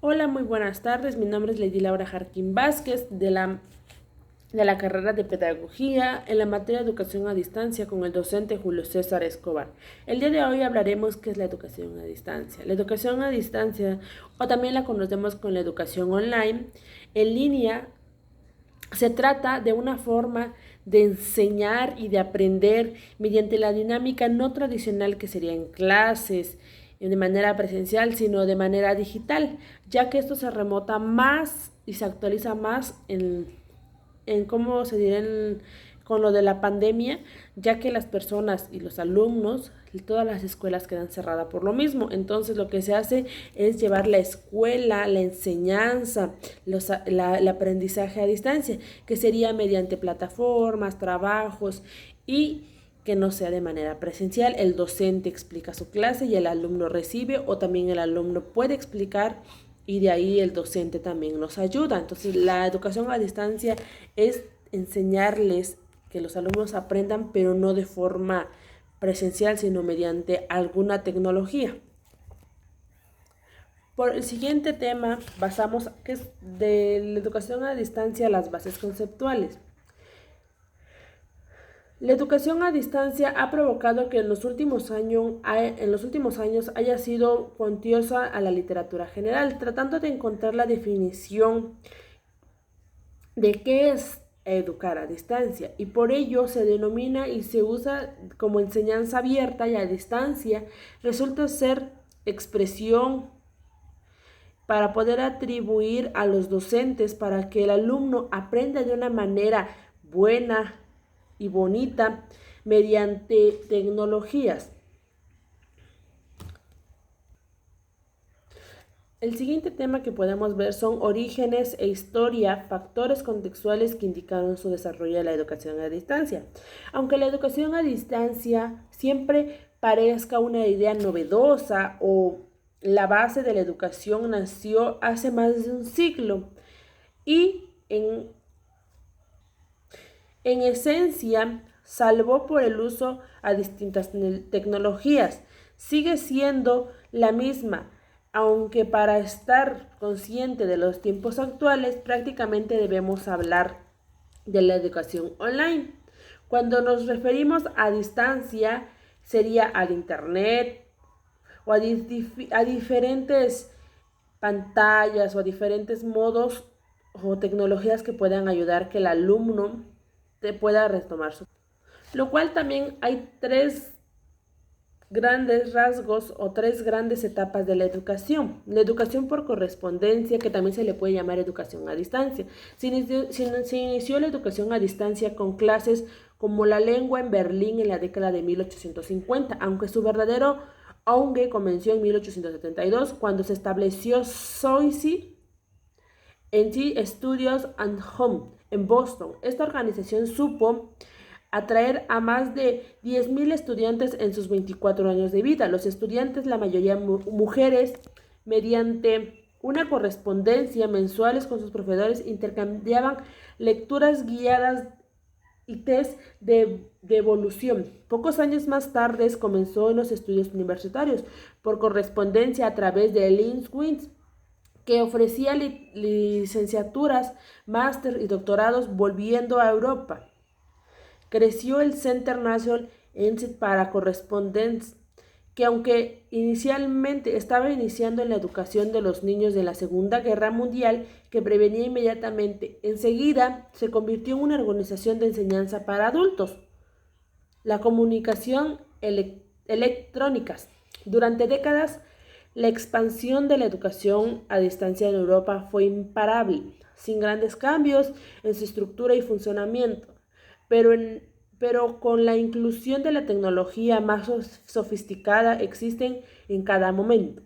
Hola, muy buenas tardes. Mi nombre es Lady Laura Jarquín Vázquez de la carrera de Pedagogía en la materia de Educación a Distancia con el docente Julio César Escobar. El día de hoy hablaremos qué es la educación a distancia. La educación a distancia, o también la conocemos con la educación online, en línea, se trata de una forma de enseñar y de aprender mediante la dinámica no tradicional que sería en clases, de manera presencial, sino de manera digital, ya que esto se remota más y se actualiza más en cómo se dirá con lo de la pandemia, ya que las personas y los alumnos, todas las escuelas quedan cerradas por lo mismo. Entonces lo que se hace es llevar la escuela, la enseñanza, el aprendizaje a distancia, que sería mediante plataformas, trabajos y que no sea de manera presencial. El docente explica su clase y el alumno recibe, o también el alumno puede explicar y de ahí el docente también nos ayuda. Entonces, la educación a distancia es enseñarles que los alumnos aprendan, pero no de forma presencial, sino mediante alguna tecnología. Por el siguiente tema, basamos que es de la educación a distancia las bases conceptuales. La educación a distancia ha provocado que en los últimos años haya sido cuantiosa a la literatura general, tratando de encontrar la definición de qué es educar a distancia, y por ello se denomina y se usa como enseñanza abierta y a distancia. Resulta ser expresión para poder atribuir a los docentes para que el alumno aprenda de una manera buena y bonita mediante tecnologías. El siguiente tema que podemos ver son orígenes e historia, factores contextuales que indicaron su desarrollo de la educación a distancia. Aunque la educación a distancia siempre parezca una idea novedosa, o la base de la educación nació hace más de un siglo y en esencia, salvo por el uso a distintas tecnologías, sigue siendo la misma, aunque para estar consciente de los tiempos actuales prácticamente debemos hablar de la educación online. Cuando nos referimos a distancia, sería al internet o a diferentes pantallas o a diferentes modos o tecnologías que puedan ayudar que el alumno te pueda retomar su. Lo cual también hay tres grandes rasgos o tres grandes etapas de la educación. La educación por correspondencia, que también se le puede llamar educación a distancia. Se inició la educación a distancia con clases como la lengua en Berlín en la década de 1850, aunque su verdadero auge comenzó en 1872, cuando se estableció SOICI en T Studios and Home en Boston. Esta organización supo atraer a más de 10.000 estudiantes en sus 24 años de vida. Los estudiantes, la mayoría mujeres, mediante una correspondencia mensuales con sus profesores, intercambiaban lecturas guiadas y test de evolución. Pocos años más tarde comenzó en los estudios universitarios por correspondencia a través de LinkedIn, que ofrecía licenciaturas, máster y doctorados volviendo a Europa. Creció el Center National Institute para Correspondence, que aunque inicialmente estaba iniciando en la educación de los niños de la Segunda Guerra Mundial, que prevenía inmediatamente, enseguida se convirtió en una organización de enseñanza para adultos. La comunicación electrónicas. Durante décadas, la expansión de la educación a distancia en Europa fue imparable, sin grandes cambios en su estructura y funcionamiento, pero, pero con la inclusión de la tecnología más sofisticada existen en cada momento.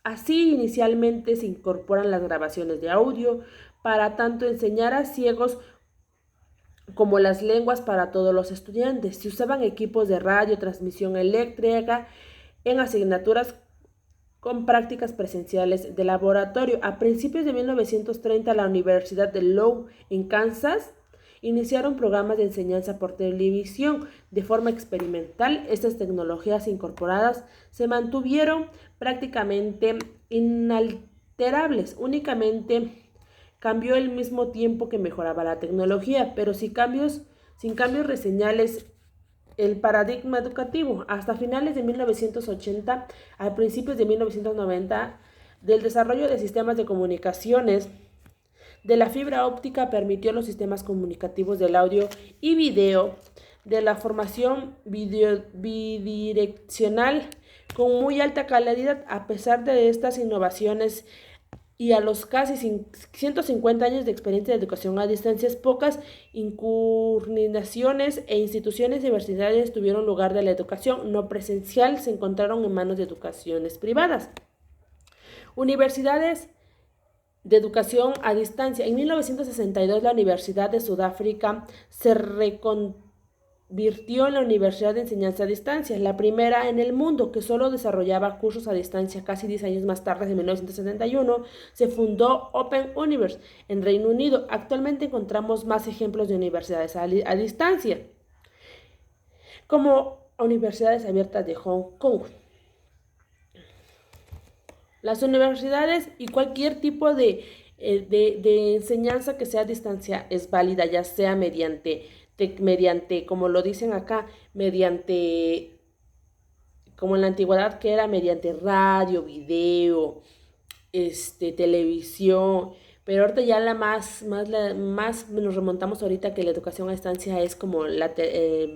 Así, inicialmente se incorporan las grabaciones de audio para tanto enseñar a ciegos como las lenguas para todos los estudiantes. Se usaban equipos de radio, transmisión eléctrica en asignaturas con prácticas presenciales de laboratorio. A principios de 1930, la Universidad de Lowell en Kansas iniciaron programas de enseñanza por televisión de forma experimental. Estas tecnologías incorporadas se mantuvieron prácticamente inalterables, únicamente cambió al mismo tiempo que mejoraba la tecnología, pero sin cambios reseñables el paradigma educativo. Hasta finales de 1980, a principios de 1990, del desarrollo de sistemas de comunicaciones, de la fibra óptica permitió los sistemas comunicativos del audio y video, de la formación bidireccional con muy alta calidad. A pesar de estas innovaciones y a los casi 150 años de experiencia de educación a distancia, pocas incursiones e instituciones universitarias tuvieron lugar de la educación no presencial, se encontraron en manos de educaciones privadas. Universidades de educación a distancia. En 1962 la Universidad de Sudáfrica se reconvirtió en la Universidad de Enseñanza a Distancia, la primera en el mundo que solo desarrollaba cursos a distancia. Casi 10 años más tarde, en 1971, se fundó Open University en Reino Unido. Actualmente encontramos más ejemplos de universidades a distancia, como universidades abiertas de Hong Kong. Las universidades y cualquier tipo de enseñanza que sea a distancia es válida, ya sea mediante, como lo dicen acá, mediante, como en la antigüedad que era mediante radio, video, televisión, pero ahorita ya más nos remontamos ahorita que la educación a distancia es como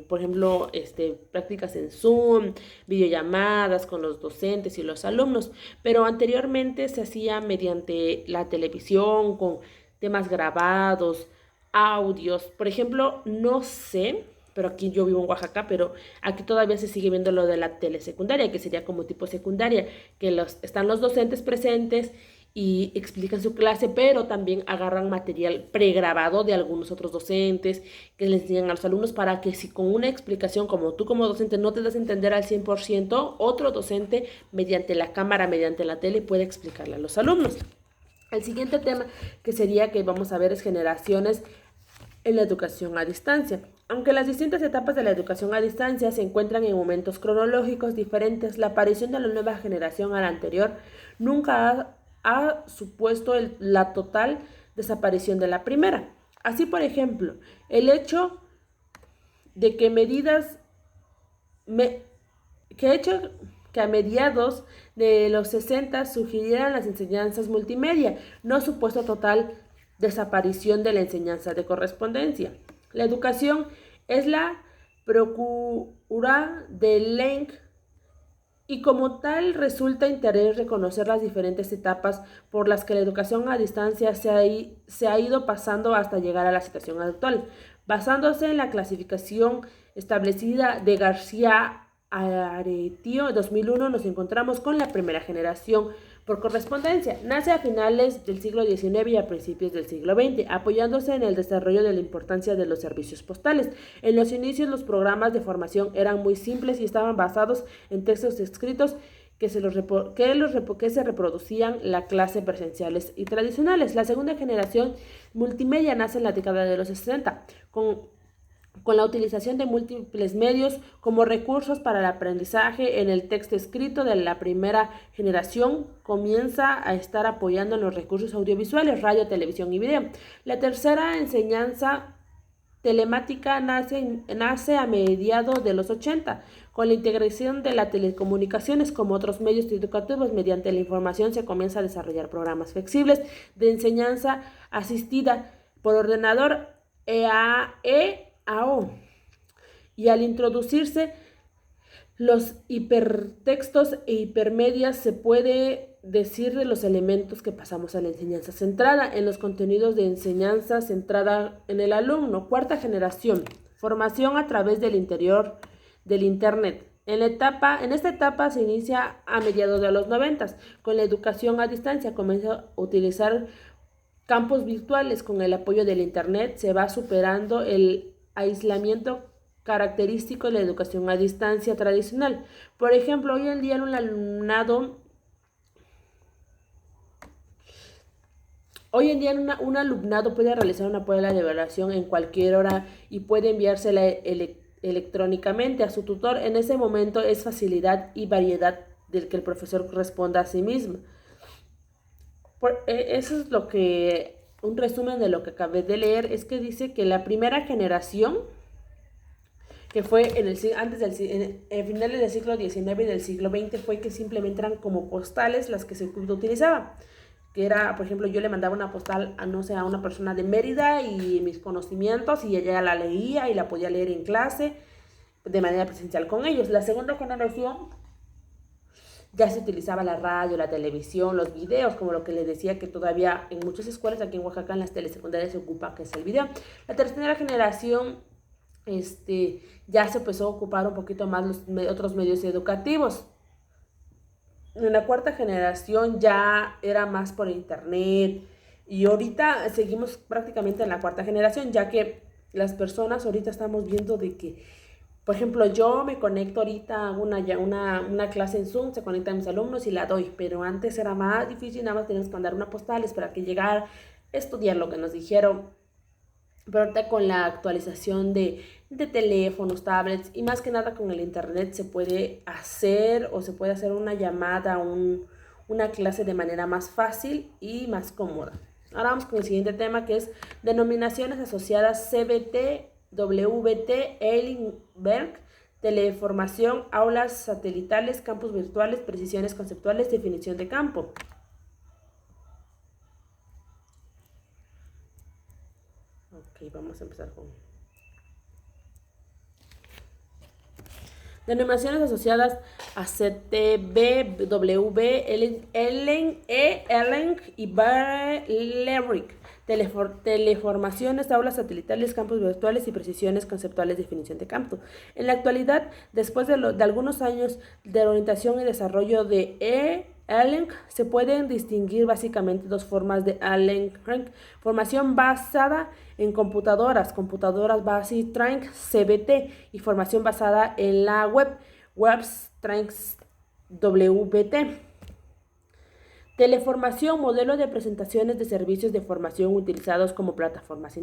por ejemplo, prácticas en Zoom, videollamadas con los docentes y los alumnos, pero anteriormente se hacía mediante la televisión, con temas grabados, audios. Por ejemplo, no sé, pero aquí yo vivo en Oaxaca, pero aquí todavía se sigue viendo lo de la telesecundaria, que sería como tipo secundaria, que están los docentes presentes y explican su clase, pero también agarran material pregrabado de algunos otros docentes que les enseñan a los alumnos, para que si con una explicación, como tú como docente no te das a entender al 100%, otro docente mediante la cámara, mediante la tele, puede explicarle a los alumnos. El siguiente tema que sería que vamos a ver es generaciones en la educación a distancia. Aunque las distintas etapas de la educación a distancia se encuentran en momentos cronológicos diferentes, la aparición de la nueva generación a la anterior nunca ha supuesto la total desaparición de la primera. Así, por ejemplo, el hecho de que que a mediados de los 60 surgieran las enseñanzas multimedia no ha supuesto total desaparición de la enseñanza de correspondencia. La educación es la procura del LENC y como tal resulta interés reconocer las diferentes etapas por las que la educación a distancia se ha ido pasando hasta llegar a la situación actual. Basándose en la clasificación establecida de García Aretio 2001, nos encontramos con la primera generación por correspondencia. Nace a finales del siglo XIX y a principios del siglo XX, apoyándose en el desarrollo de la importancia de los servicios postales. En los inicios, los programas de formación eran muy simples y estaban basados en textos escritos que se reproducían la clase presenciales y tradicionales. La segunda generación multimedia nace en la década de los 60, con la utilización de múltiples medios como recursos para el aprendizaje. En el texto escrito de la primera generación comienza a estar apoyando en los recursos audiovisuales, radio, televisión y video. La tercera enseñanza telemática nace a mediados de los 80, con la integración de las telecomunicaciones como otros medios educativos. Mediante la información se comienza a desarrollar programas flexibles de enseñanza asistida por ordenador EAO, y al introducirse los hipertextos e hipermedias, se puede decir de los elementos que pasamos a la enseñanza centrada en los contenidos de enseñanza centrada en el alumno. Cuarta generación, formación a través del interior del Internet. En esta etapa se inicia a mediados de los 90 con la educación a distancia. Comienza a utilizar campos virtuales. Con el apoyo del Internet se va superando el aislamiento característico de la educación a distancia tradicional. Por ejemplo, hoy en día un alumnado puede realizar una prueba de evaluación en cualquier hora y puede enviársela electrónicamente a su tutor. En ese momento es facilidad y variedad del que el profesor responda a sí mismo. Eso es lo que, un resumen de lo que acabé de leer, es que dice que la primera generación, que fue antes en finales del siglo XIX y del siglo XX, fue que simplemente eran como postales las que se utilizaban. Que era, por ejemplo, yo le mandaba una postal a, no sé, a una persona de Mérida y mis conocimientos, y ella la leía y la podía leer en clase de manera presencial con ellos. La segunda generación ya se utilizaba la radio, la televisión, los videos, como lo que les decía, que todavía en muchas escuelas aquí en Oaxaca, en las telesecundarias, se ocupa, que es el video. La tercera generación, ya se empezó a ocupar un poquito más otros medios educativos. En la cuarta generación ya era más por internet, y ahorita seguimos prácticamente en la cuarta generación, ya que las personas ahorita estamos viendo de que, por ejemplo, yo me conecto ahorita a una clase en Zoom, se conectan mis alumnos y la doy, pero antes era más difícil, nada más teníamos que mandar una postal, esperar que llegara, estudiar lo que nos dijeron. Pero ahorita con la actualización de teléfonos, tablets y más que nada con el internet se puede hacer una llamada, una clase de manera más fácil y más cómoda. Ahora vamos con el siguiente tema, que es denominaciones asociadas: CBT, WT, Eilenberg, teleformación, aulas satelitales, campus virtuales, precisiones conceptuales, definición de campo. Ok, vamos a empezar con denominaciones asociadas a CTB, W, Ellen y Barleric. Teleformaciones, aulas satelitales, campos virtuales y precisiones conceptuales, definición de campo. En la actualidad, después de algunos años de orientación y desarrollo de Allen, se pueden distinguir básicamente dos formas de Allen: formación basada en computadoras Basic Training, CBT, y formación basada en la web Training, WT. Teleformación, modelo de presentaciones de servicios de formación utilizados como plataformas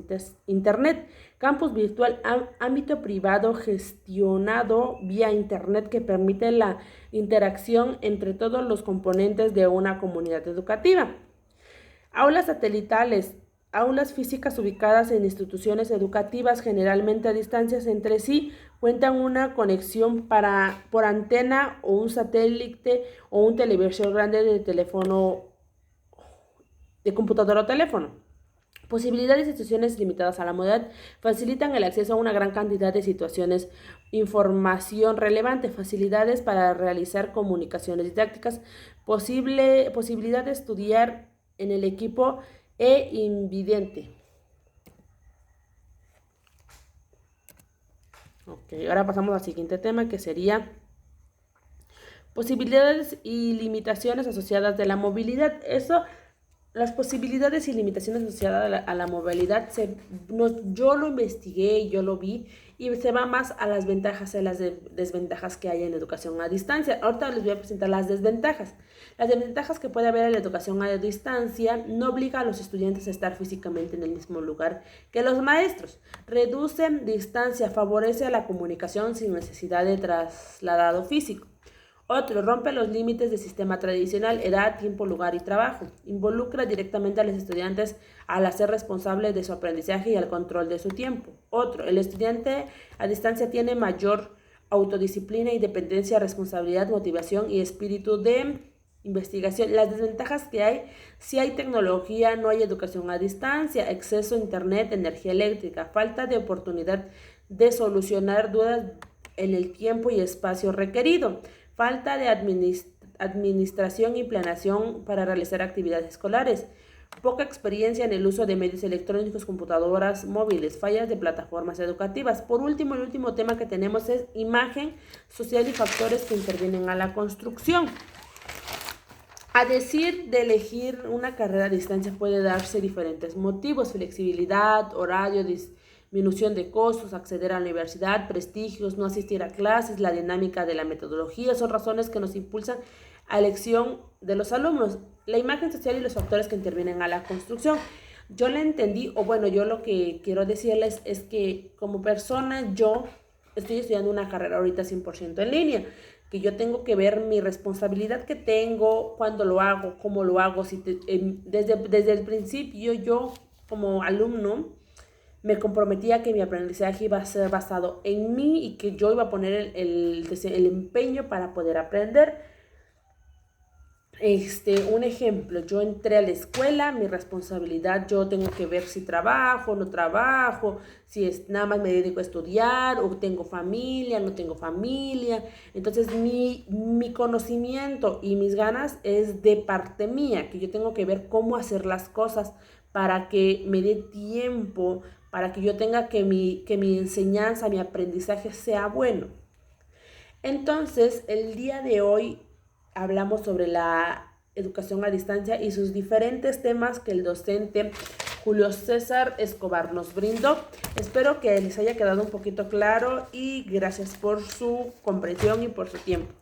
internet. Campus virtual, ámbito privado gestionado vía internet que permite la interacción entre todos los componentes de una comunidad educativa. Aulas satelitales, aulas físicas ubicadas en instituciones educativas, generalmente a distancias entre sí, cuentan una conexión por antena o un satélite o un televisor grande de teléfono, de computadora o teléfono. Posibilidades y situaciones limitadas a la modalidad facilitan el acceso a una gran cantidad de situaciones, información relevante, facilidades para realizar comunicaciones didácticas, posibilidad de estudiar en el equipo invidente. Ok, ahora pasamos al siguiente tema, que sería posibilidades y limitaciones asociadas de la movilidad. Las posibilidades y limitaciones asociadas a la movilidad, yo lo investigué, yo lo vi, y se va más a las ventajas y a las desventajas que hay en educación a distancia. Ahorita les voy a presentar las desventajas. Las desventajas que puede haber en la educación a distancia: no obliga a los estudiantes a estar físicamente en el mismo lugar que los maestros. Reduce distancia, favorece la comunicación sin necesidad de trasladado físico. Otro, rompe los límites del sistema tradicional: edad, tiempo, lugar y trabajo. Involucra directamente a los estudiantes al hacer responsable de su aprendizaje y al control de su tiempo. Otro, el estudiante a distancia tiene mayor autodisciplina, independencia, responsabilidad, motivación y espíritu de investigación. Las desventajas que hay: si hay tecnología, no hay educación a distancia, exceso a internet, energía eléctrica, falta de oportunidad de solucionar dudas en el tiempo y espacio requerido, falta de administración y planeación para realizar actividades escolares, poca experiencia en el uso de medios electrónicos, computadoras, móviles, fallas de plataformas educativas. Por último, el último tema que tenemos es imagen social y factores que intervienen a la construcción. A decir de elegir una carrera a distancia puede darse diferentes motivos: flexibilidad, horario, disminución de costos, acceder a la universidad, prestigios, no asistir a clases, la dinámica de la metodología. Son razones que nos impulsan a elección de los alumnos. La imagen social y los factores que intervienen a la construcción. Yo le entendí, o bueno, yo lo que quiero decirles es que como persona yo estoy estudiando una carrera ahorita 100% en línea. que yo tengo que ver mi responsabilidad que tengo, cuándo lo hago, cómo lo hago. Desde el principio yo como alumno me comprometía que mi aprendizaje iba a ser basado en mí y que yo iba a poner el empeño para poder aprender. Un ejemplo, yo entré a la escuela, mi responsabilidad, yo tengo que ver si trabajo, no trabajo, si nada más me dedico a estudiar o tengo familia, no tengo familia. Entonces mi conocimiento y mis ganas es de parte mía, que yo tengo que ver cómo hacer las cosas para que me dé tiempo, para que yo tenga que mi enseñanza, mi aprendizaje sea bueno. Entonces, el día de hoy hablamos sobre la educación a distancia y sus diferentes temas que el docente Julio César Escobar nos brindó. Espero que les haya quedado un poquito claro y gracias por su comprensión y por su tiempo.